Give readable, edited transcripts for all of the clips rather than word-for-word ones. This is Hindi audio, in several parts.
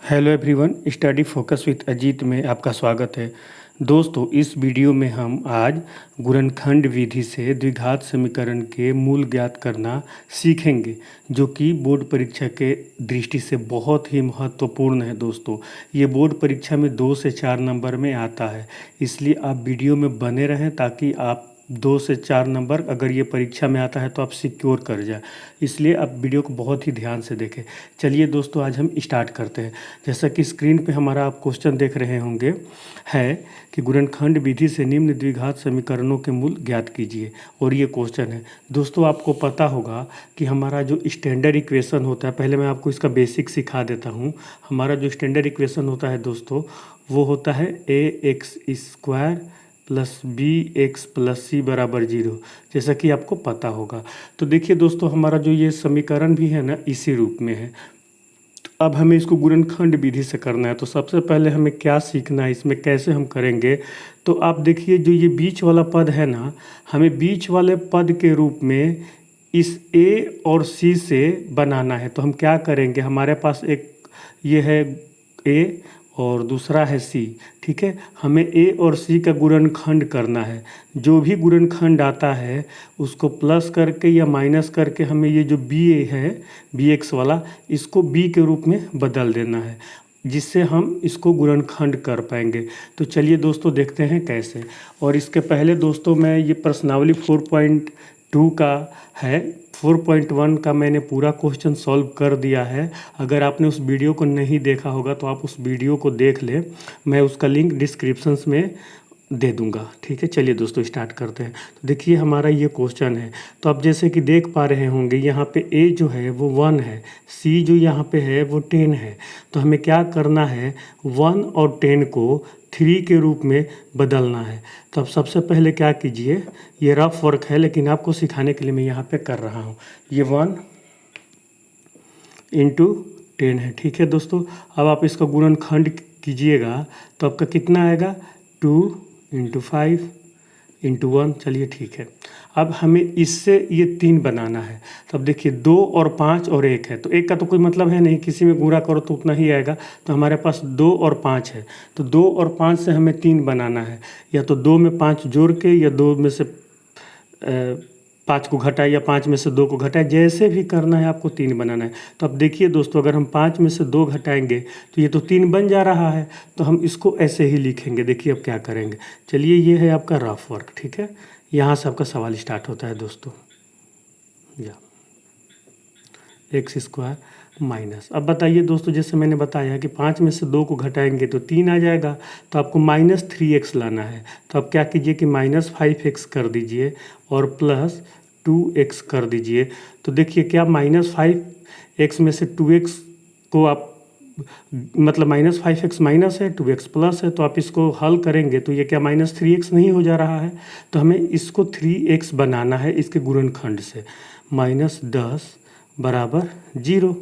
Hello everyone, study focus with Ajit में आपका स्वागत है। दोस्तों, इस वीडियो में हम आज गुणनखंड विधि से द्विघात समीकरण के मूल ज्ञात करना सीखेंगे, जो कि बोर्ड परीक्षा के दृष्टि से बहुत ही महत्वपूर्ण है। दोस्तों, ये बोर्ड परीक्षा में 2 से 4 नंबर में आता है, इसलिए आप वीडियो में बने रहें ताकि आप 2 से 4 नंबर अगर ये परीक्षा में आता है तो आप सिक्योर कर जाए। इसलिए आप वीडियो को बहुत ही ध्यान से देखें। चलिए दोस्तों, आज हम स्टार्ट करते हैं। जैसा कि स्क्रीन पे हमारा आप क्वेश्चन देख रहे होंगे है कि गुणनखंड विधि से निम्न द्विघात समीकरणों के मूल ज्ञात कीजिए, और ये क्वेश्चन है। दोस्तों, आपको पता होगा कि हमारा जो स्टैंडर्ड इक्वेशन होता है, पहले मैं आपको इसका बेसिक सिखा देता हूँ। हमारा जो स्टैंडर्ड इक्वेशन होता है दोस्तों, वो होता है ax² plus bx plus c बराबर 0, जैसा कि आपको पता होगा। तो देखिए दोस्तों, हमारा जो ये समीकरण भी है ना, इसी रूप में है। अब हमें इसको गुणनखंड विधि से करना है, तो सबसे पहले हमें क्या सीखना है, इसमें कैसे हम करेंगे। तो आप देखिए, जो ये बीच वाला पद है ना, हमें बीच वाले पद के रूप में इस a और c से बनाना है। तो हम क्या करेंगे, हमारे पास एक ये है a और दूसरा है c, ठीक है। हमें a और c का गुणनखंड करना है। जो भी गुणनखंड आता है उसको प्लस करके या माइनस करके हमें ये जो b है bx वाला, इसको b के रूप में बदल देना है, जिससे हम इसको गुणनखंड कर पाएंगे। तो चलिए दोस्तों, देखते हैं कैसे। और इसके पहले दोस्तों, मैं ये प्रश्नावली 4.2 का है, 4.1 का मैंने पूरा क्वेश्चन सॉल्व कर दिया है। अगर आपने उस वीडियो को नहीं देखा होगा तो आप उस वीडियो को देख ले, मैं उसका लिंक डिस्क्रिप्शंस में दे दूंगा, ठीक है। चलिए दोस्तों, स्टार्ट करते हैं। तो देखिए, हमारा ये क्वेश्चन है। तो आप जैसे कि देख पा रहे होंगे, यहाँ पे a जो है वो 1 है, c जो यहाँ पे है वो 10 है। तो हमें क्या करना है, 1 और 10 को 3 के रूप में बदलना है। तो अब सबसे पहले क्या कीजिए, ये रफ वर्क है लेकिन आपको सिखाने के लिए मैं यहाँ पे कर रहा हूँ। ये 1 इंटू 10 है, ठीक है दोस्तों। अब आप इसका गुणनखंड कीजिएगा तो आपका कितना आएगा, 2 इंटू 5 इंटू 1। चलिए ठीक है। अब हमें इससे ये 3 बनाना है। तो अब देखिए, 2 और 5 और 1 है, तो 1 का तो कोई मतलब है नहीं, किसी में गुणा करो तो उतना ही आएगा। तो हमारे पास 2 और 5 है, तो 2 और 5 से हमें 3 बनाना है। या तो 2 में 5 जोड़ के, या 2 में से 5 को घटाए, या 5 में से 2 को घटाए, जैसे भी करना है आपको 3 बनाना है। तो अब देखिए दोस्तों, अगर हम 5 में से 2 घटाएंगे तो ये तो 3 बन जा रहा है। तो हम इसको ऐसे ही लिखेंगे। देखिए अब क्या करेंगे। चलिए, ये है आपका रफ वर्क, ठीक है। यहाँ से आपका सवाल स्टार्ट होता है दोस्तों। या x² माइनस, अब बताइए दोस्तों, जैसे मैंने बताया कि 5 में से 2 को घटाएंगे तो 3 आ जाएगा। तो आपको -3x लाना है। तो अब क्या कीजिए कि -5x कर दीजिए और प्लस 2x कर दीजिए। तो देखिए, क्या -5x में से 2x को आप, मतलब -5x माइनस है, 2x प्लस है, तो आप इसको हल करेंगे तो ये क्या -3x नहीं हो जा रहा है। तो हमें इसको 3x बनाना है इसके गुणनखंड से। -10 बराबर 0,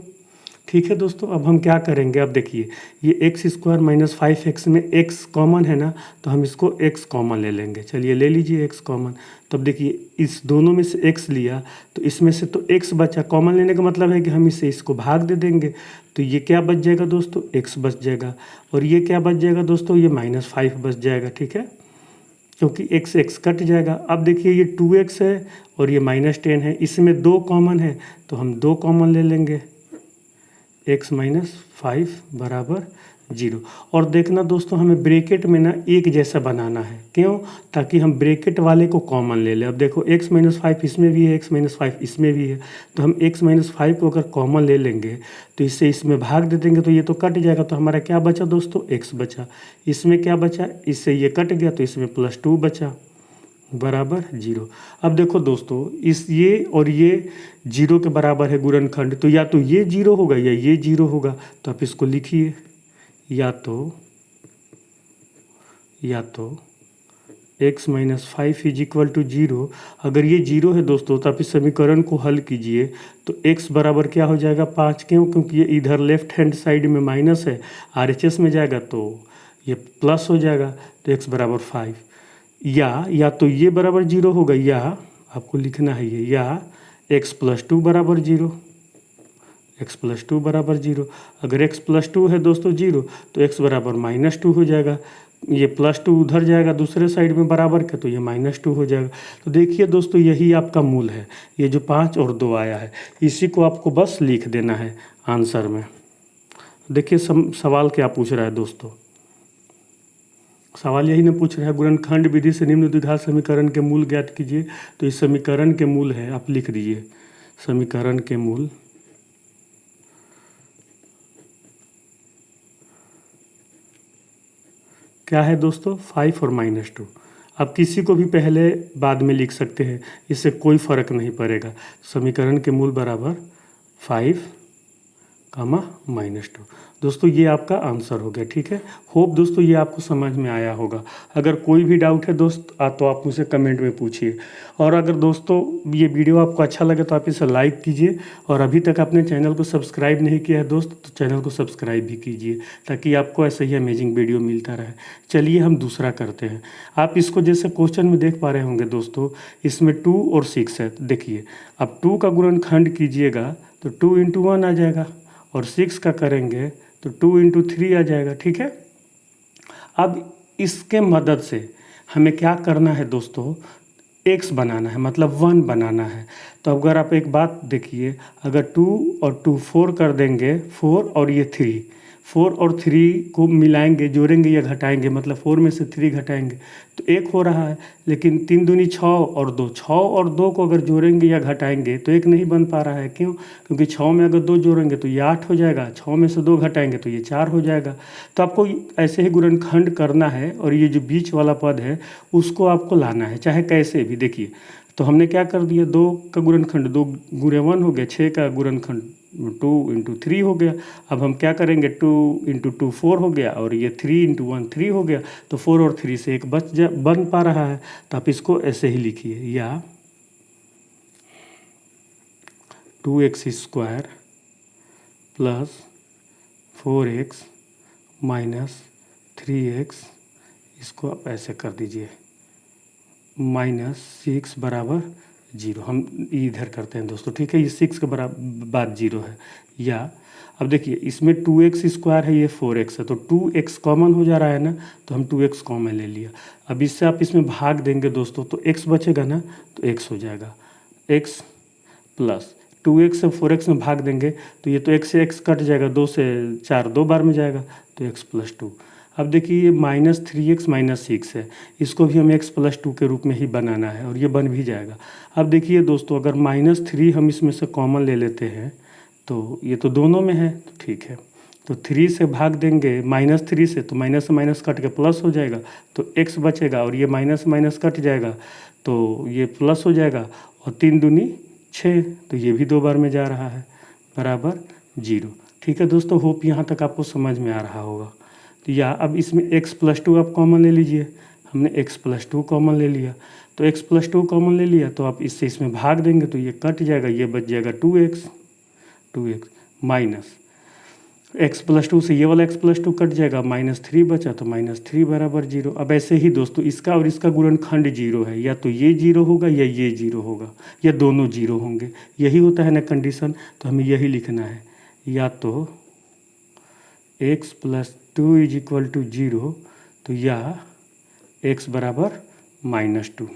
ठीक है दोस्तों। अब हम क्या करेंगे, अब देखिए, ये x² माइनस 5x में x कॉमन है ना, तो हम इसको x कॉमन ले लेंगे। चलिए, ले लीजिए x कॉमन। तब देखिए, इस दोनों में से x लिया तो इसमें से तो x बचा। कॉमन लेने का मतलब है कि हम इससे इसको भाग दे देंगे। तो ये क्या बच जाएगा दोस्तों, x बच जाएगा। और ये क्या बच जाएगा दोस्तों, ये -5 बच जाएगा, ठीक है, क्योंकि x कट जाएगा। अब देखिए, ये 2x है और ये -10 है, इसमें 2 कॉमन है तो हम 2 कॉमन ले लेंगे। x माइनस 5 बराबर 0। और देखना दोस्तों, हमें ब्रैकेट में ना एक जैसा बनाना है। क्यों, ताकि हम ब्रैकेट वाले को कॉमन ले लें। अब देखो, x माइनस 5 इसमें भी है, x माइनस 5 इसमें भी है। तो हम x माइनस 5 को अगर कॉमन ले लेंगे तो इससे इसमें भाग दे देंगे तो ये तो कट जाएगा। तो हमारा क्या बचा दोस्तों, x बचा। इसमें क्या बचा, इससे ये कट गया तो इसमें +2 बचा बराबर 0। अब देखो दोस्तों, इस ये और ये 0 के बराबर है गुणनखंड, तो या तो ये 0 होगा या ये 0 होगा। तो आप इसको लिखिए, या तो x minus 5 is equal to 0। अगर ये 0 है दोस्तों, तो आप इस समीकरण को हल कीजिए तो x बराबर क्या हो जाएगा, 5। क्यों, क्योंकि ये इधर लेफ्ट हैंड साइड में माइनस है, RHS में जाएगा तो ये प्लस हो जाएगा। तो x बराबर 5, या तो ये बराबर 0 होगा, या आपको लिखना है ये, या x + 2 बराबर 0, x प्लस 2 बराबर 0। अगर x प्लस 2 है दोस्तों 0 तो x बराबर -2 हो जाएगा। ये +2 उधर जाएगा दूसरे साइड में बराबर का, तो ये -2 हो जाएगा। तो देखिए दोस्तों, यही आपका मूल है। ये जो 5 और 2 आया है, इसी को आपको बस लिख देना है आंसर में। देखिए सवाल क्या पूछ रहा है दोस्तों। सवाल यही ना पूछ रहा है, गुणनखंड विधि से निम्न द्विघात समीकरण के मूल ज्ञात कीजिए। तो इस समीकरण के मूल है, आप लिख दीजिए समीकरण के मूल क्या है दोस्तों, 5 और -2। आप किसी को भी पहले बाद में लिख सकते हैं, इससे कोई फर्क नहीं पड़ेगा। समीकरण के मूल बराबर 5, -2। दोस्तों ये आपका आंसर हो गया, ठीक है। होप दोस्तों ये आपको समझ में आया होगा। अगर कोई भी डाउट है दोस्त तो आप मुझसे कमेंट में पूछिए। और अगर दोस्तों ये वीडियो आपको अच्छा लगे तो आप इसे लाइक कीजिए, और अभी तक आपने चैनल को सब्सक्राइब नहीं किया है दोस्त तो चैनल को सब्सक्राइब भी कीजिए, ताकि आपको ऐसे ही अमेजिंग वीडियो मिलता रहे। चलिए हम दूसरा करते हैं। आप इसको जैसे क्वेश्चन में देख पा रहे होंगे दोस्तों, इसमें 2 और 6 है। देखिए अब 2 का गुणनखंड कीजिएगा तो 2 × 1 आ जाएगा, और 6 का करेंगे तो 2 × 3 आ जाएगा, ठीक है। अब इसके मदद से हमें क्या करना है दोस्तों, x बनाना है, मतलब 1 बनाना है। तो अगर आप एक बात देखिए, अगर 2 और 2 4 कर देंगे, 4 और ये 3, 4 और 3 को मिलाएंगे, जोड़ेंगे या घटाएंगे, मतलब 4 में से 3 घटाएंगे तो 1 हो रहा है। लेकिन 3 दूनी 6 और 2, 6 और 2 को अगर जोड़ेंगे या घटाएंगे तो 1 नहीं बन पा रहा है। क्यों? क्योंकि 6 में अगर 2 जोड़ेंगे तो ये 8 हो जाएगा, 6 में से 2 घटाएंगे तो ये 4 हो जाएगा। तो आपको ऐसे ही गुणनखंड करना है, और ये जो बीच वाला पद है उसको आपको लाना है, चाहे कैसे भी। देखिए तो हमने क्या कर दिया, 2 का गुणनखंड 2 × 1 हो गया, 6 का गुणनखंड 2 × 3 हो गया। अब हम क्या करेंगे, 2 × 2 4 हो गया, और ये 3 × 1 3 हो गया। तो 4 और 3 से एक बन पा रहा है। तो आप इसको ऐसे ही लिखिए, या 2x² + 4x - 3x, इसको आप ऐसे कर दीजिए, -6 बराबर 0। हम इधर करते हैं दोस्तों, ठीक है। ये 6 के बराबर बाद 0 है। या अब देखिए इसमें 2x² है, ये 4x है, तो 2x कॉमन हो जा रहा है ना, तो हम 2x कॉमन ले लिया। अब इससे आप इसमें भाग देंगे दोस्तों तो x बचेगा ना, तो x हो जाएगा, x प्लस 2x से 4x में भाग देंगे तो ये तो x से x कट जाएगा, 2 से 4 2 बार में जाएगा, तो x + 2। अब देखिए ये -3x - 6 है, इसको भी हमें x + 2 के रूप में ही बनाना है, और ये बन भी जाएगा। अब देखिए दोस्तों, अगर -3 हम इसमें से कॉमन ले लेते हैं तो ये तो दोनों में है, तो ठीक है। तो 3 से भाग देंगे -3 से, तो माइनस से माइनस कट के प्लस हो जाएगा, तो x बचेगा, और ये माइनस माइनस कट जाएगा तो ये प्लस हो जाएगा, और 3 दूनी 6, तो ये भी 2 बार में जा रहा है, बराबर 0। ठीक है दोस्तों, होप यहाँ तक आपको समझ में आ रहा होगा। तो या अब इसमें x + 2 आप कॉमन ले लीजिए। हमने x + 2 कॉमन ले लिया, तो x + 2 कॉमन ले लिया, तो आप इससे इसमें भाग देंगे तो ये कट जाएगा, ये बच जाएगा 2x माइनस x + 2 से ये वाला x + 2 कट जाएगा, -3 बचा, तो -3 बराबर 0। अब ऐसे ही दोस्तों इसका और इसका गुणनखंड 0 है, या तो ये 0 होगा या ये 0 होगा, या दोनों 0 होंगे। यही होता है ना कंडीशन, तो हमें यही लिखना है, या तो x + 2 = 0, तो या x बराबर -2।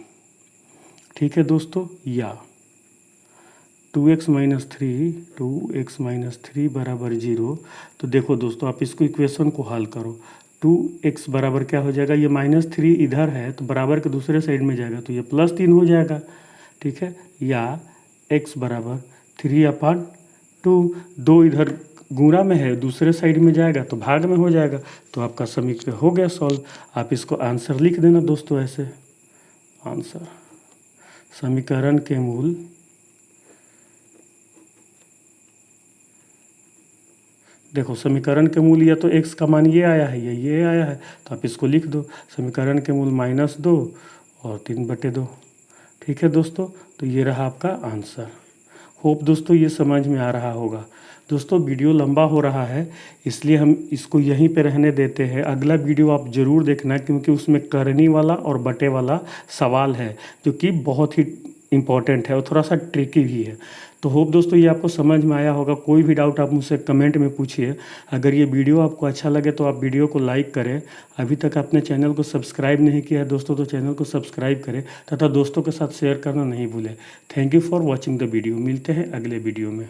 ठीक है दोस्तों, या 2x - 3 बराबर 0। तो देखो दोस्तों, आप इसको इक्वेशन को हल करो। 2x बराबर क्या हो जाएगा, ये -3 इधर है तो बराबर के दूसरे साइड में जाएगा, तो ये +3 हो जाएगा, ठीक है। या x बराबर 3/2, 2 इधर गुणा में है, दूसरे साइड में जाएगा तो भाग में हो जाएगा। तो आपका समीकरण हो गया सॉल्व। आप इसको आंसर लिख देना दोस्तों ऐसे। आंसर समीकरण के मूल देखो, समीकरण के मूल या तो x का मान ये आया है या ये आया है, तो आप इसको लिख दो। समीकरण के मूल -2 और 3/2। ठीक है दोस्तों, तो ये रहा आपका आंसर। होप दोस्तों ये समझ में आ रहा होगा। दोस्तों वीडियो लंबा हो रहा है, इसलिए हम इसको यहीं पे रहने देते हैं। अगला वीडियो आप ज़रूर देखना, क्योंकि उसमें करनी वाला और बटे वाला सवाल है, जो कि बहुत ही इम्पोर्टेंट है और थोड़ा सा ट्रिकी भी है। तो होप दोस्तों ये आपको समझ में आया होगा। कोई भी डाउट आप मुझसे कमेंट में पूछिए। अगर ये वीडियो आपको अच्छा लगे तो आप वीडियो को लाइक करें। अभी तक आपने चैनल को सब्सक्राइब नहीं किया है दोस्तों तो चैनल को सब्सक्राइब करें तथा दोस्तों के साथ शेयर करना नहीं भूलें। Thank you for watching the video. मिलते हैं अगले वीडियो में।